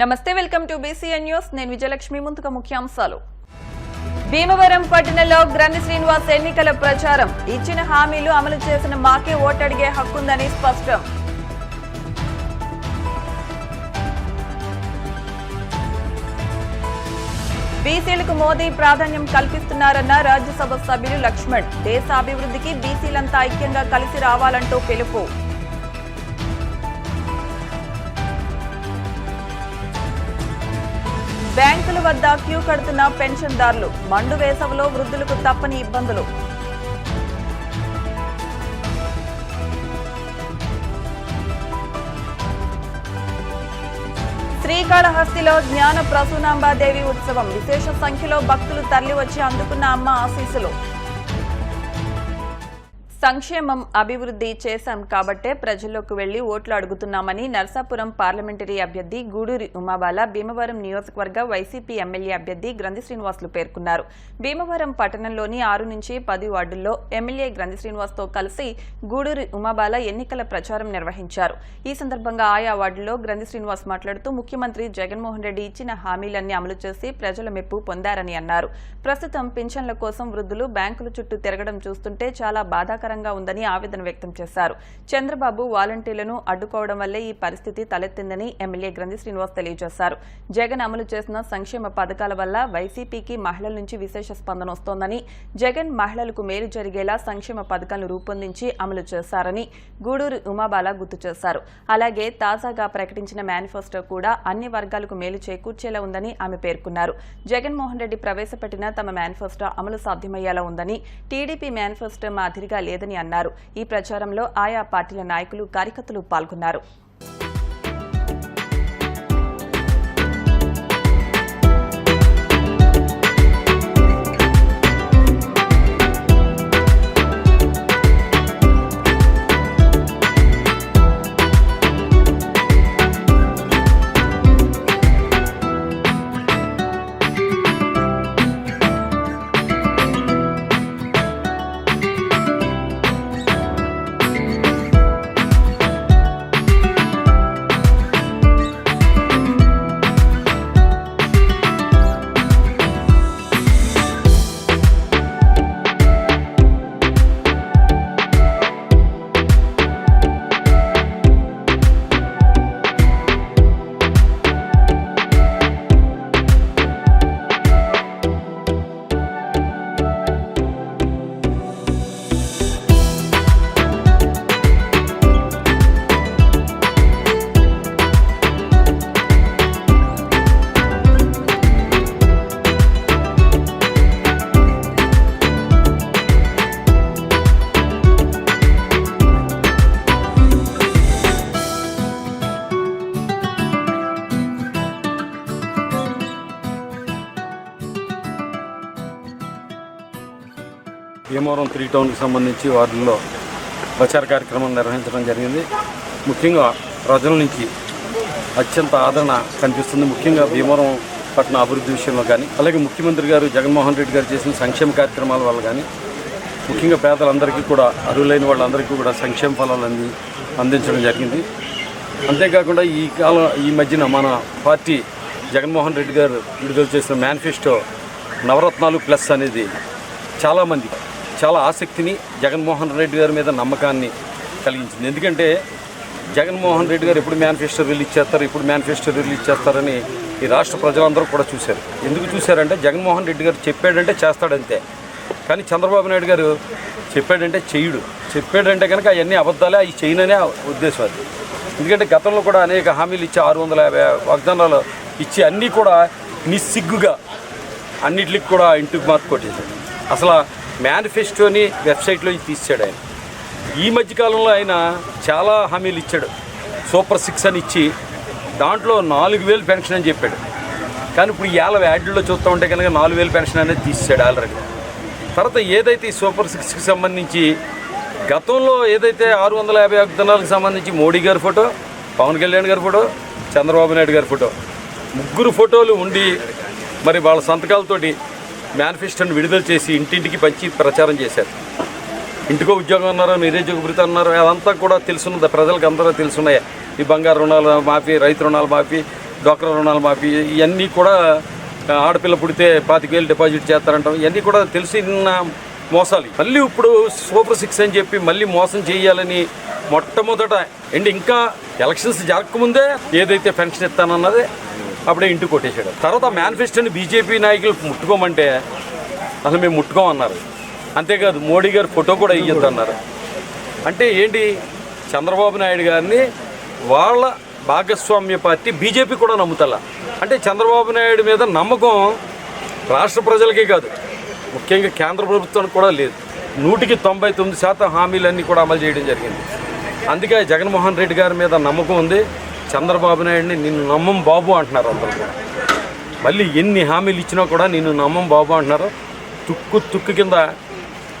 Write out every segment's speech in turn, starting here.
నమస్తే, welcome to BCN news. నేను విజయలక్ష్మి. ముందుగా ముఖ్యాంశాలు. భీమవరం పట్టణంలో గ్రంథి శ్రీనివాస్ ఎన్నికల ప్రచారం. ఇచ్చిన హామీలు అమలు చేసిన మాకే ఓటడిగే హక్కుందని స్పష్టం. బీసీలకు మోదీ ప్రాధాన్యం కల్పిస్తున్నారన్న రాజ్యసభ సభ్యులు లక్ష్మణ్. దేశ అభివృద్ధికి బీసీలంతా ఐక్యంగా కలిసి రావాలంటూ పిలుపు. బ్యాంకుల వద్ద క్యూ కడుతున్న పెన్షన్దారులు. మండు వేసవిలో వృద్ధులకు తప్పని ఇబ్బందులు. శ్రీకాళహస్తిలో జ్ఞాన ప్రసూనాంబాదేవి ఉత్సవం. విశేష సంఖ్యలో భక్తులు తరలివచ్చి అందుకున్న అమ్మ ఆశీస్సులు. సంక్షేమం అభివృద్ధి చేశాం కాబట్టే ప్రజల్లోకి వెళ్లి ఓట్లు అడుగుతున్నామని నర్సాపురం పార్లమెంటరీ అభ్యర్థి గూడూరి ఉమాబాల, భీమవరం నియోజకవర్గ వైసీపీ ఎమ్మెల్యే అభ్యర్థి గ్రంథి శ్రీనివాసులు పేర్కొన్నారు. భీమవరం పట్టణంలోని 6 నుంచి 10 వార్డుల్లో ఎమ్మెల్యే గ్రంథి శ్రీనివాస్తో కలిసి గూడూరి ఉమాబాల ఎన్నికల ప్రచారం నిర్వహించారు. ఈ సందర్భంగా ఆయా వార్డుల్లో గ్రంథి శ్రీనివాస్ మాట్లాడుతూ ముఖ్యమంత్రి జగన్మోహన్ రెడ్డి ఇచ్చిన హామీలన్నీ అమలు చేసి ప్రజల మెప్పు పొందారని అన్నారు. ప్రస్తుతం పింఛన్ల కోసం వృద్ధులు బ్యాంకుల చుట్టూ తిరగడం చూస్తుంటే చాలా బాధాకరంగా ఉందని ఆవేదన వ్యక్తం చేశారు. చంద్రబాబు వాలంటీర్లను అడ్డుకోవడం వల్లే ఈ పరిస్థితి తలెత్తిందని ఎమ్మెల్యే గ్రంథి శ్రీనివాస్ తెలియజేశారు. జగన్ అమలు చేసిన సంక్షేమ పథకాల వల్ల వైసీపీకి మహిళల నుంచి విశేష స్పందన వస్తోందని, జగన్ మహిళలకు మేలు జరిగేలా సంక్షేమ పథకాలను రూపొందించి అమలు చేశారని గూడూరు ఉమాబాల గుర్తు చేశారు. అలాగే తాజాగా ప్రకటించిన మేనిఫెస్టో కూడా అన్ని వర్గాలకు మేలు చేకూర్చేలా ఉందని ఆమె పేర్కొన్నారు. జగన్మోహన్ రెడ్డి ప్రవేశపెట్టిన తమ మేనిఫెస్టో అమలు సాధ్యమయ్యేలా ఉందని, టీడీపీ మేనిఫెస్టో మాదిరిగా లేదని అన్నారు. ఈ ప్రచారంలో ఆయా పార్టీల నాయకులు, కార్యకర్తలు పాల్గొన్నారు. భీమవరం 3 టౌన్కి సంబంధించి వార్డుల్లో ప్రచార కార్యక్రమం నిర్వహించడం జరిగింది. ముఖ్యంగా ప్రజల నుంచి అత్యంత ఆదరణ కనిపిస్తుంది. ముఖ్యంగా భీమవరం పట్టణ అభివృద్ధి విషయంలో కానీ, అలాగే ముఖ్యమంత్రి గారు జగన్మోహన్ రెడ్డి గారు చేసిన సంక్షేమ కార్యక్రమాల వల్ల కానీ, ముఖ్యంగా పేదలందరికీ కూడా, అర్హులైన వాళ్ళందరికీ కూడా సంక్షేమ ఫలాలు అందించడం జరిగింది. అంతేకాకుండా ఈ మధ్యన మన పార్టీ జగన్మోహన్ రెడ్డి గారు విడుదల చేసిన మేనిఫెస్టో నవరత్నాలు ప్లస్ అనేది చాలామంది చాలా ఆసక్తిని, జగన్మోహన్ రెడ్డి గారి మీద నమ్మకాన్ని కలిగించింది. ఎందుకంటే జగన్మోహన్ రెడ్డి గారు ఎప్పుడు మేనిఫెస్టో రిలీజ్ చేస్తారని ఈ రాష్ట్ర ప్రజలందరూ కూడా చూశారు. ఎందుకు చూశారంటే జగన్మోహన్ రెడ్డి గారు చెప్పాడంటే చేస్తాడంతే, కానీ చంద్రబాబు నాయుడు గారు చెప్పాడంటే చెయ్యడు. చెప్పాడంటే కనుక అవన్నీ అబద్ధాలే, అవి చేయననే ఉద్దేశం అది. ఎందుకంటే గతంలో కూడా అనేక హామీలు ఇచ్చి 650 వాగ్దానాలు ఇచ్చి అన్నీ కూడా నిస్సిగ్గుగా అన్నిటికి కూడా ఇంటికి మార్క్ కొట్టేశాడు. అసలు మేనిఫెస్టోని వెబ్సైట్లో తీసాడు ఆయన. ఈ మధ్యకాలంలో ఆయన చాలా హామీలు ఇచ్చాడు. సూపర్ 6 అని ఇచ్చి దాంట్లో 4000 పెన్షన్ అని చెప్పాడు. కానీ ఇప్పుడు ఇవాళ యాడ్లో చూస్తూ ఉంటే కనుక 4000 పెన్షన్ అనేది తీసాడు ఆల్రెడీ. తర్వాత ఏదైతే ఈ సూపర్ 6కి సంబంధించి గతంలో ఏదైతే 650 వాగ్దానాలకు సంబంధించి మోడీ గారి ఫోటో, పవన్ కళ్యాణ్ గారి ఫోటో, చంద్రబాబు నాయుడు గారి ఫోటో, ముగ్గురు ఫోటోలు ఉండి మరి వాళ్ళ సంతకాలతోటి మేనిఫెస్టోని విడుదల చేసి ఇంటింటికి పంచి ప్రచారం చేశారు. ఇంటికో ఉద్యోగం అన్నారు, నిరుద్యోగ భృతి అన్నారు. అదంతా కూడా తెలుసున్నది, ప్రజలకు అందరూ తెలుసున్నాయి. ఈ బంగారు రుణాలు మాఫీ, రైతు రుణాలు మాఫీ, డ్వాక్రా రుణాలు మాఫీ, ఇవన్నీ కూడా ఆడపిల్ల పుడితే 25,000 డిపాజిట్ చేస్తారంటాం. ఇవన్నీ కూడా తెలిసిన మోసాలు. మళ్ళీ ఇప్పుడు సూపర్ 6 అని చెప్పి మళ్ళీ మోసం చేయాలని మొట్టమొదట ఇంకా ఎలక్షన్స్ జరగకముందే ఏదైతే పెన్షన్ ఇస్తానన్నదే అప్పుడే ఇంటికి కొట్టేశాడు. తర్వాత మేనిఫెస్టోని బీజేపీ నాయకులు ముట్టుకోమంటే అసలు మేము ముట్టుకోమన్నారు. అంతేకాదు మోడీ గారు ఫోటో కూడా ఇయ్యొద్దు అన్నారు. అంటే ఏంటి, చంద్రబాబు నాయుడు గారిని వాళ్ళ భాగస్వామ్య పార్టీ బీజేపీ కూడా నమ్ముతలా. అంటే చంద్రబాబు నాయుడు మీద నమ్మకం రాష్ట్ర ప్రజలకే కాదు, ముఖ్యంగా కేంద్ర ప్రభుత్వానికి కూడా లేదు. 99% హామీలన్నీ కూడా అమలు చేయడం జరిగింది. అందుకే జగన్మోహన్ రెడ్డి గారి మీద నమ్మకం ఉంది. చంద్రబాబు నాయుడిని నిన్ను నమ్మం బాబు అంటున్నారు అందరూ కూడా. మళ్ళీ ఎన్ని హామీలు ఇచ్చినా కూడా నిన్ను నమ్మం బాబు అంటున్నారు. తుక్కు కింద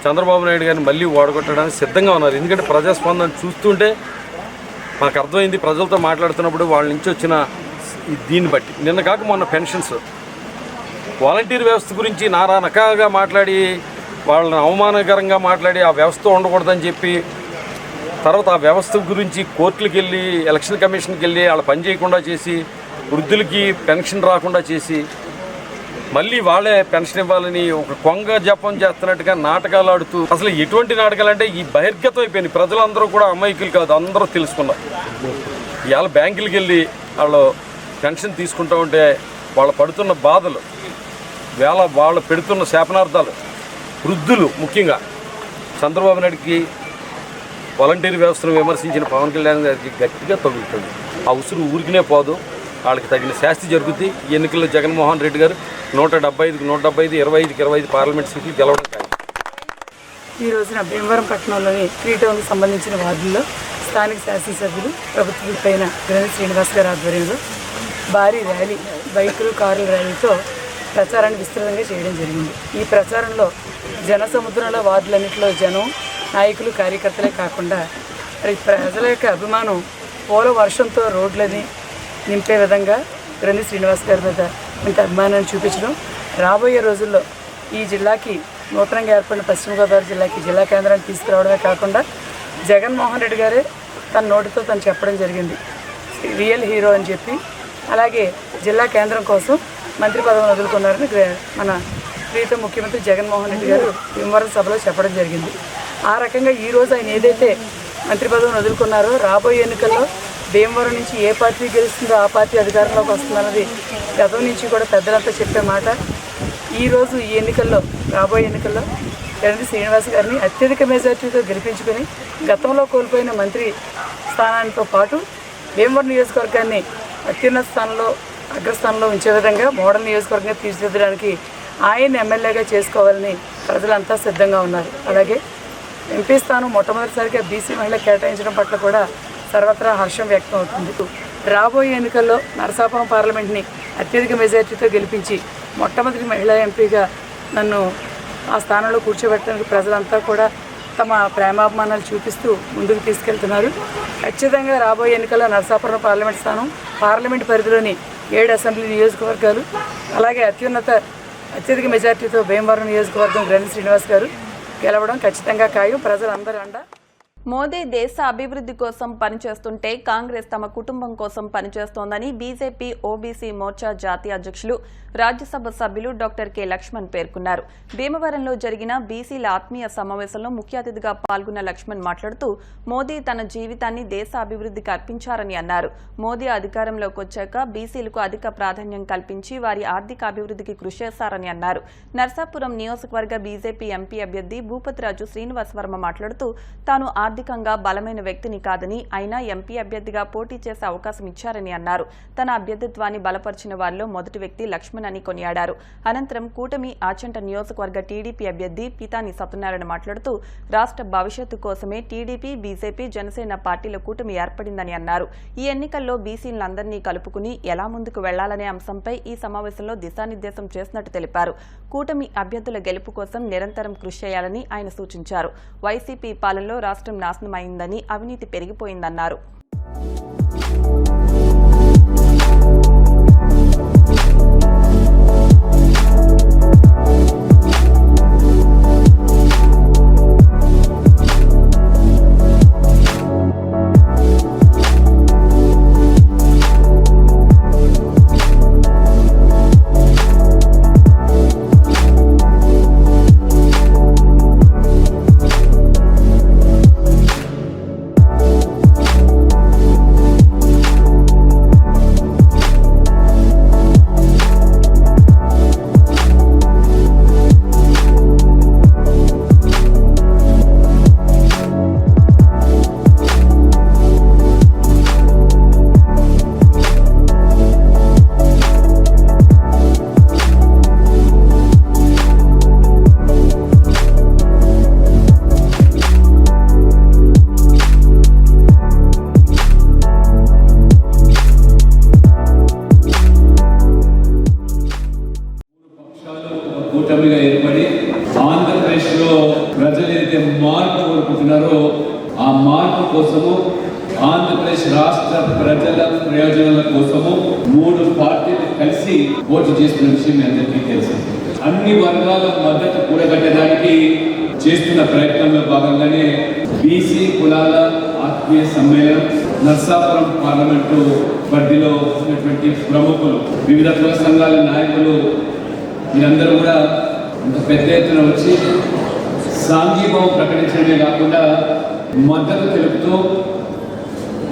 చంద్రబాబు నాయుడు గారిని మళ్ళీ ఓడగొట్టడానికి సిద్ధంగా ఉన్నారు. ఎందుకంటే ప్రజాస్పందన చూస్తుంటే మాకు అర్థమైంది. ప్రజలతో మాట్లాడుతున్నప్పుడు వాళ్ళ నుంచి వచ్చిన దీన్ని బట్టి నిన్న కాక మొన్న పెన్షన్స్ వాలంటీర్ వ్యవస్థ గురించి నారా నకాగా మాట్లాడి వాళ్ళని అవమానకరంగా మాట్లాడి ఆ వ్యవస్థ ఉండకూడదని చెప్పి తర్వాత ఆ వ్యవస్థ గురించి కోర్టులకు వెళ్ళి ఎలక్షన్ కమిషన్కి వెళ్ళి వాళ్ళ పని చేయకుండా చేసి వృద్ధులకి పెన్షన్ రాకుండా చేసి మళ్ళీ వాళ్ళే పెన్షన్ ఇవ్వాలని ఒక కొంగ జపం చేస్తున్నట్టుగా నాటకాలు ఆడుతూ, అసలు ఎటువంటి నాటకాలు అంటే ఈ బహిర్గతం అయిపోయినాయి. ప్రజలందరూ కూడా అమాయకులు కాదు, అందరూ తెలుసుకున్నారు. ఇవాళ బ్యాంకులకి వెళ్ళి వాళ్ళు పెన్షన్ తీసుకుంటూ ఉంటే వాళ్ళు పడుతున్న బాధలు, వాళ్ళు పెడుతున్న శాపనార్థాలు, వృద్ధులు ముఖ్యంగా చంద్రబాబు నాయుడికి వాలంటీర్ వ్యవస్థను విమర్శించిన పవన్ కళ్యాణ్ గారికి గట్టిగా తగులుతుంది. ఆ ఉసురు ఊరికినే పోదు, వాళ్ళకి తగిన శాస్తి జరుగుతుంది. ఈ ఎన్నికల్లో జగన్మోహన్ రెడ్డి గారు 175కి 175, 25కి 25 పార్లమెంట్ సీట్లు గెలవడం ఖాయం. ఈ రోజున భీమవరం పట్టణంలోని 3 టౌన్కి సంబంధించిన వార్డుల్లో స్థానిక శాసనసభ్యులు ప్రభుత్వ పైన గ్రంథి శ్రీనివాస్ గారి ఆధ్వర్యంలో భారీ ర్యాలీ, బైకులు, కార్ల ర్యాలీతో ప్రచారాన్ని విస్తృతంగా చేయడం జరిగింది. ఈ ప్రచారంలో జనసముద్రంలో వార్డులన్నింటిలో జనం, నాయకులు, కార్యకర్తలే కాకుండా మరి ప్రజల యొక్క అభిమానం పూల వర్షంతో రోడ్లని నింపే విధంగా గ్రంథి శ్రీనివాస్ గారి మీద ఇంత అభిమానాన్ని చూపించడం, రాబోయే రోజుల్లో ఈ జిల్లాకి నూతనంగా ఏర్పడిన పశ్చిమ గోదావరి జిల్లాకి జిల్లా కేంద్రాన్ని తీసుకురావడమే కాకుండా జగన్మోహన్ రెడ్డి గారే తన నోటితో తను చెప్పడం జరిగింది రియల్ హీరో అని చెప్పి. అలాగే జిల్లా కేంద్రం కోసం మంత్రి పదవిని వదులుకున్నారని మన ప్రీతం ముఖ్యమంత్రి జగన్మోహన్ రెడ్డి గారు భీమవరం సభలో చెప్పడం జరిగింది. ఆ రకంగా ఈరోజు ఆయన ఏదైతే మంత్రి పదవిని వదులుకున్నారో రాబోయే ఎన్నికల్లో భీమవరం నుంచి ఏ పార్టీ గెలుస్తుందో ఆ పార్టీ అధికారంలోకి వస్తుందన్నది గతం నుంచి కూడా పెద్దలంతా చెప్పే మాట. ఈరోజు ఈ ఎన్నికల్లో, రాబోయే ఎన్నికల్లో గ్రంథి శ్రీనివాస్ గారిని అత్యధిక మెజార్టీతో గెలిపించుకొని గతంలో కోల్పోయిన మంత్రి స్థానానితో పాటు భీమవరం నియోజకవర్గాన్ని అత్యున్నత స్థానంలో, అగ్రస్థానంలో ఉంచే విధంగా మోడల్ నియోజకవర్గంగా తీర్చిదిద్దడానికి ఆయన ఎమ్మెల్యేగా చేసుకోవాలని ప్రజలంతా సిద్ధంగా ఉన్నారు. అలాగే ఎంపీ స్థానం మొట్టమొదటిసారిగా బీసీ మహిళ కేటాయించడం పట్ల కూడా సర్వత్రా హర్షం వ్యక్తం అవుతుంది. రాబోయే ఎన్నికల్లో నరసాపురం పార్లమెంట్ని అత్యధిక మెజార్టీతో గెలిపించి మొట్టమొదటి మహిళా ఎంపీగా నన్ను ఆ స్థానంలో కూర్చోబెట్టడానికి ప్రజలంతా కూడా తమ ప్రేమాభిమానాలు చూపిస్తూ ముందుకు తీసుకెళ్తున్నారు. ఖచ్చితంగా రాబోయే ఎన్నికల్లో నరసాపురం పార్లమెంట్ స్థానం, పార్లమెంట్ పరిధిలోని 7 అసెంబ్లీ నియోజకవర్గాలు, అలాగే అత్యధిక మెజార్టీతో భీమవరం నియోజకవర్గం గ్రంథి శ్రీనివాస్ గారు గెలవడం ఖచ్చితంగా ఖాయం. ప్రజలందరూ అండ. మోదీ దేశ అభివృద్ధి కోసం పనిచేస్తుంటే కాంగ్రెస్ తమ కుటుంబం కోసం పనిచేస్తోందని బీజేపీ ఓబీసీ మోర్చా జాతీయ అధ్యక్షులు, రాజ్యసభ సభ్యులు డాక్టర్ కె లక్ష్మణ్ పేర్కొన్నారు. భీమవరంలో జరిగిన బీసీల ఆత్మీయ సమావేశంలో ముఖ్య అతిథిగా పాల్గొన్న లక్ష్మణ్ మాట్లాడుతూ మోదీ తన జీవితాన్ని దేశ అభివృద్ధికి అర్పించారని అన్నారు. మోదీ అధికారంలోకి వచ్చాక బీసీలకు అధిక ప్రాధాన్యం కల్పించి వారి ఆర్థిక అభివృద్ధికి కృషి చేశారని అన్నారు. నర్సాపురం నియోజకవర్గ బీజేపీ ఎంపీ అభ్యర్థి భూపతిరాజు శ్రీనివాస్ వర్మ మాట్లాడుతూ తాను ఆర్థికంగా బలమైన వ్యక్తిని కాదని, అయినా ఎంపీ అభ్యర్థిగా పోటీ చేసే అవకాశం ఇచ్చారని అన్నారు. తన అభ్యర్థిత్వాన్ని బలపరిచిన వారిలో మొదటి వ్యక్తి లక్ష్మణ్ అని కొనియాడారు. అనంతరం కూటమి ఆచంట నియోజకవర్గ టీడీపీ అభ్యర్థి పీతాని సత్యనారాయణ మాట్లాడుతూ రాష్ట్ర భవిష్యత్తు కోసమే టీడీపీ, బీజేపీ, జనసేన పార్టీల కూటమి ఏర్పడిందని అన్నారు. ఈ ఎన్నికల్లో బీసీలందరినీ కలుపుకుని ఎలా ముందుకు వెళ్లాలనే అంశంపై ఈ సమావేశంలో దిశానిర్దేశం చేసినట్టు తెలిపారు. కూటమి అభ్యర్థుల గెలుపు కోసం నిరంతరం కృషి చేయాలని ఆయన సూచించారు. వైసీపీ పాలనలో రాష్ట్రం నాశనమైందని, అవినీతి పెరిగిపోయిందన్నారు. చేసి పోటీ చేస్తున్న విషయం మీ అందరికీ తెలుసు. అన్ని వర్గాల మద్దతు కూడగట్టడానికి చేస్తున్న ప్రయత్నంలో భాగంగానే బీసీ కులాల ఆత్మీయ సమ్మేళనం నర్సాపురం పార్లమెంటు పరిధిలో ఉన్నటువంటి ప్రముఖులు, వివిధ కుల సంఘాల నాయకులు మీరందరూ కూడా ఇంత పెద్ద ఎత్తున వచ్చి సాంఘీభావం ప్రకటించడమే కాకుండా మద్దతు తెలుపుతూ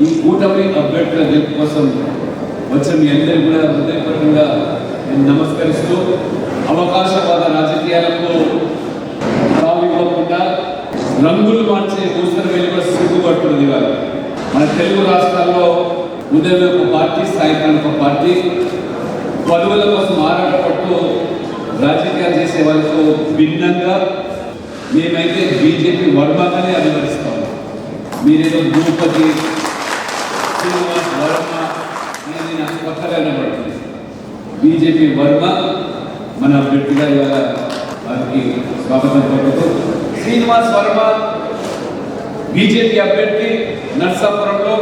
ఈ కూటమి అభ్యర్థుల గెలుపు కోసం వచ్చిన మీ అందరికీ కూడా హృదయపూర్వకంగా నేను నమస్కరిస్తూ, అవకాశవాద రాజకీయాలకు తావివ్వకుండా రంగులు మార్చే దూసర వెలుగు సిగ్గుపడుతుంది. ఇవాళ మన తెలుగు రాష్ట్రాల్లో ఉదయం ఒక పార్టీ, సాయంత్రం ఒక పార్టీ, పదవుల కోసం ఆరాటపడుతూ రాజకీయాలు చేసే వాళ్ళకు భిన్నంగా మేమైతే బీజేపీ వర్మగానే అభివర్తిస్తాం. మీరేదో భూపతి, శ్రీనివాస్ వర్మ అనేది నాకు కొత్తగా కనబడుతుంది. బీజేపీ వర్మ మన అభ్యర్థిగా ఇవాళ వారికి స్వాగతం పలుకుతూ, శ్రీనివాస్ వర్మ బీజేపీ అభ్యర్థి నర్సాపురంలో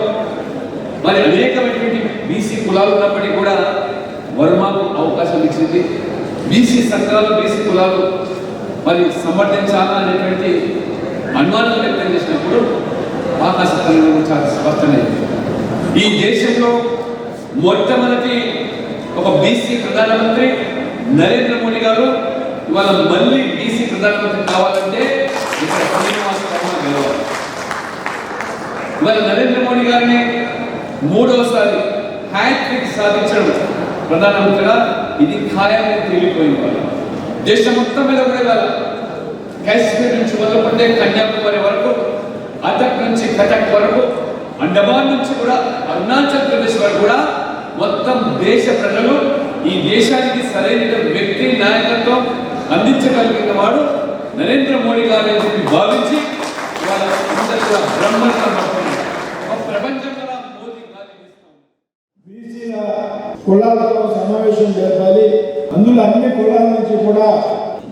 మరి అనేకమైనటువంటి బీసీ కులాలు ఉన్నప్పటికీ కూడా వర్మకు అవకాశం ఇచ్చింది. బీసీ సంఘాలు, బీసీ కులాలు మరి సమర్థించాలా అనేటువంటి అనుమానం వ్యక్తం చేసినప్పుడు ఆకాశతరంలో చాలా స్పష్టమైంది. ఈ దేశంలో మొట్టమొదటి ఒక బీసీ ప్రధానమంత్రి నరేంద్ర మోడీ గారు ఇవాళ మళ్ళీ బీసీ ప్రధానమంత్రి కావాలంటే ఇక్కడ శ్రీనివాస్ వర్మ గెలవాలి. ఇవాళ నరేంద్ర మోడీ గారిని మూడవసారి హ్యాట్రిక్ సాధించడం ప్రధానమంత్రిగా ఇది ఖాయాన్ని తేలిపోయింది. వాళ్ళు దేశం మొత్తం మీద కూడా కాశ్మీర్ నుంచి మొదలుకుంటే కన్యాకుమారి వరకు, అదక్ నుంచి కటక్ వరకు, అండమాన్ నుంచి కూడా అరుణాచల్ ప్రదేశ్ వరకు కూడా మొత్తం దేశ ప్రజలు ఈ దేశానికి సరైన వ్యక్తి నాయకత్వం అందించగలిగిన వాడు నరేంద్ర మోడీ గారు అని చెప్పి భావించి వాళ్ళ బ్రహ్మత్వం ప్రపంచంలో మోదీ బీసీల కులాలతో సమావేశం జరపాలి, అందులో అన్ని కులాల నుంచి కూడా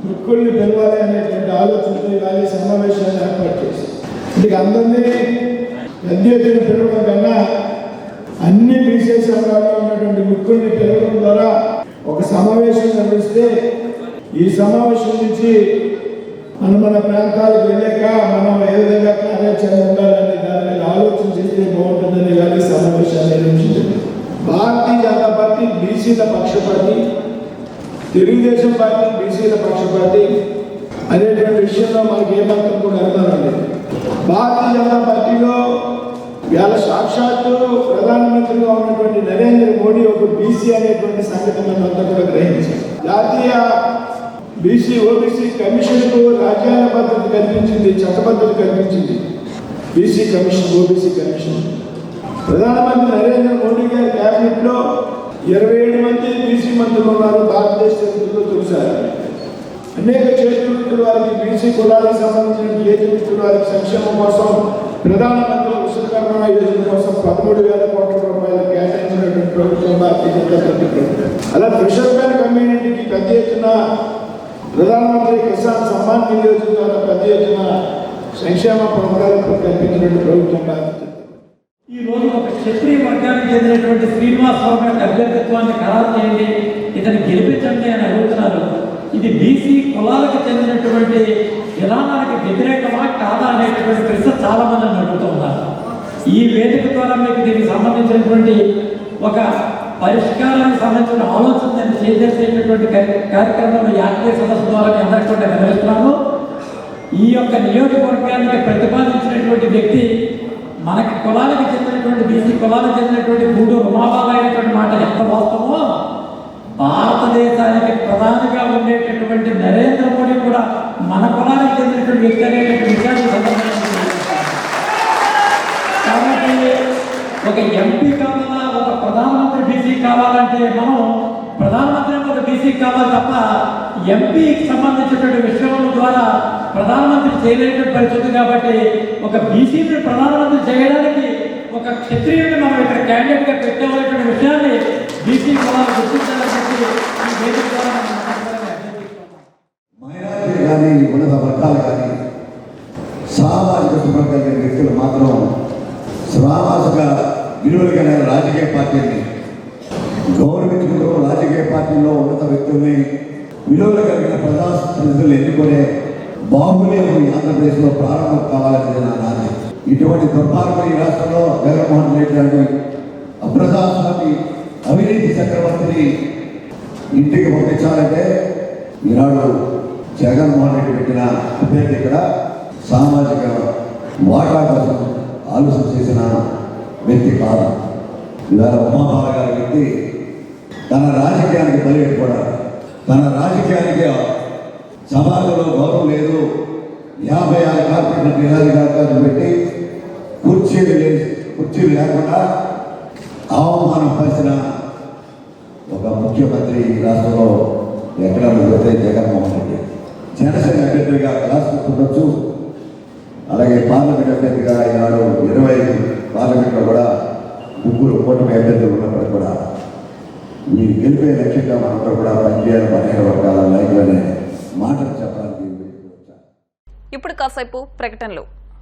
వృక్కుల్ని పిలవాలి అనేటువంటి ఆలోచనతో ఇవాళ సమావేశాన్ని ఏర్పాటు చేశారు. ఇది అందరినీ పెద్ద ఎత్తున పిలవడం కన్నా అన్ని బీసీ సంఘాల్లో ఉన్నటువంటి వృక్కుల్ని పిలవడం ద్వారా ఒక సమావేశం నిర్వహిస్తే ఈ సమావేశం నుంచి మన ప్రాంతాలకు వెళ్ళాక మనం ఏ విధంగా కార్యాచరణ ఉండాలని దాని మీద ఆలోచన చేస్తే బాగుంటుందని ఇవాళ సమావేశాన్ని నిర్వహించింది. భారతీయ జనతా పార్టీ బీసీల పక్షపాతి, తెలుగుదేశం పార్టీ బీసీల పక్షపాతి అనేటువంటి విషయంలో మనకి ఏమాత్రం కూడా అనుమానం లేదు. భారతీయ జనతా పార్టీలో ఇవాళ సాక్షాత్తు ప్రధానమంత్రిగా ఉన్నటువంటి నరేంద్ర మోడీ ఒక బీసీ అనేటువంటి సంగతి మనంతా కూడా గ్రహించారు. జాతీయ బీసీ ఓబీసీ కమిషన్కు రాజ్యాంగ భద్రత కల్పించింది, చట్టబద్ధత కల్పించింది బీసీ కమిషన్, ఓబీసీ కమిషన్. ప్రధానమంత్రి నరేంద్ర మోడీ గారి క్యాబినెట్ లో 27 మంది బీసీ మంత్రులు ఉన్నారు. భారతదేశ చరిత్రలో చూశారు. అనేక చేతివృత్తుల వారికి, బీసీ కులాలకు సంబంధించిన చేతివృత్తుల వారికి సంక్షేమం కోసం ప్రధానమంత్రి విశ్వకర్మ యోజన కోసం 13,000 కోట్ల రూపాయలు కేటాయించినటువంటి ప్రభుత్వం భారతీయ జనతా పార్టీ ప్రభుత్వం. అలా ఫిషర్మెన్ కమ్యూనిటీకి పెద్ద ఎత్తున ప్రధానమంత్రి కిసాన్ సమ్మాన్ నిధి యోజన ద్వారా పెద్ద ఎత్తున సంక్షేమ పథకాలకు కల్పించినటువంటి ప్రభుత్వం భారతీయ. ఈ రోజు ఒక క్షత్రియ వర్గానికి చెందినటువంటి శ్రీనివాస్ వర్మ అభ్యర్థిత్వాన్ని ఖరారు చేయండి, ఇతన్ని గెలిపించండి అని అడుగుతున్నారు. ఇది బీసీ కులాలకు చెందినటువంటి విధానానికి వ్యతిరేకమా కాదా అనేటటువంటి ప్రశ్న చాలా మంది అడుగుతూ ఉన్నారు. ఈ వేదిక ద్వారా మీకు దీనికి సంబంధించినటువంటి ఒక పరిష్కారానికి సంబంధించిన ఆలోచన నేను చేసేటటువంటి కార్యక్రమంలో యాక్టివ్ సదస్సు ద్వారా మీ అందరికీ కూడా నిర్వహిస్తున్నాము. ఈ యొక్క నియోజకవర్గానికి ప్రతిపాదించినటువంటి వ్యక్తి మనకి కులాలకు చెందినటువంటి బీసీ కులాలకు చెందినటువంటి గూడూరు ఉమాబాల అయినటువంటి మాట ఎంత వాస్తవమో, భారతదేశానికి ప్రధానిగా ఉండేటటువంటి నరేంద్ర మోడీ కూడా మన కులానికి చెందినటువంటి వ్యక్తి అనేటువంటి విషయాన్ని సందర్భంగా. కాబట్టి ఒక ఎంపీ కావాలా, ఒక ప్రధానమంత్రి బీసీ కావాలంటే మనం ప్రధానమంత్రి ఒక బీసీ కావాలి తప్ప ఎంపీకి సంబంధించినటువంటి విషయాల ద్వారా ప్రధానమంత్రి చేయలేని పరిస్థితి. కాబట్టి ఒక బీసీని ప్రధానమంత్రి చేయడానికి ఒక క్షత్రియుడిని మనం ఇక్కడ క్యాండిడేట్గా పెట్టాలనేటువంటి విషయాన్ని బీసీ కులాలు గుర్తించాలని చెప్పి ఈ వేదిక ద్వారా మైనారిటీ కానీ ఉన్నత వర్గాలు కానీ సామాజిక శుభ్రం కలిగిన వ్యక్తులు మాత్రం సామాజిక విలువలు కలిగిన రాజకీయ పార్టీని గౌరవించుకుంటూ రాజకీయ పార్టీ ప్రతినిధులు ఎన్నుకునే బాహుళ్యం ఆంధ్రప్రదేశ్లో ప్రారంభం కావాలనేది నా నాది. ఇటువంటి దుర్మార్గం ఈ రాష్ట్రంలో జగన్మోహన్ రెడ్డి లాంటి అప్రజాస్వామి అవినీతి చక్రవర్తిని ఇంటికి పంపించాలంటే ఈనాడు జగన్మోహన్ రెడ్డి పెట్టిన అభ్యర్థి ఇక్కడ సామాజిక వాటా కోసం ఆలోచన చేసిన వ్యక్తి కాదు. ఇవాళ ఉమాభాల గారి వ్యక్తి తన రాజకీయానికి బలిపెట్టుకోవడం, తన రాజకీయానికి సమాజంలో గౌరవం లేదు, 56 కార్పొరేట్ నిరాధికారులు పెట్టి కుర్చీలు లేకుండా అవమానం పరిచిన ఒక ముఖ్యమంత్రి ఈ రాష్ట్రంలో ఎక్కడ పెడితే జగన్మోహన్ రెడ్డి. జనసేన అభ్యర్థిగా రాష్ట్రండొచ్చు, అలాగే పార్లమెంట్ అభ్యర్థిగా ఈనాడు 25 పార్లమెంట్లో కూడా 3 కూటమి అభ్యర్థులు ఉన్నప్పటికీ కూడా మీరు గెలిపే లక్ష్యంగా మనంతా కూడా పనిచేయాలి, అనేక వర్గాల నాయకులనే మాటలు చెప్పడానికి. ఇప్పుడు కాసేపు ప్రకటనలు.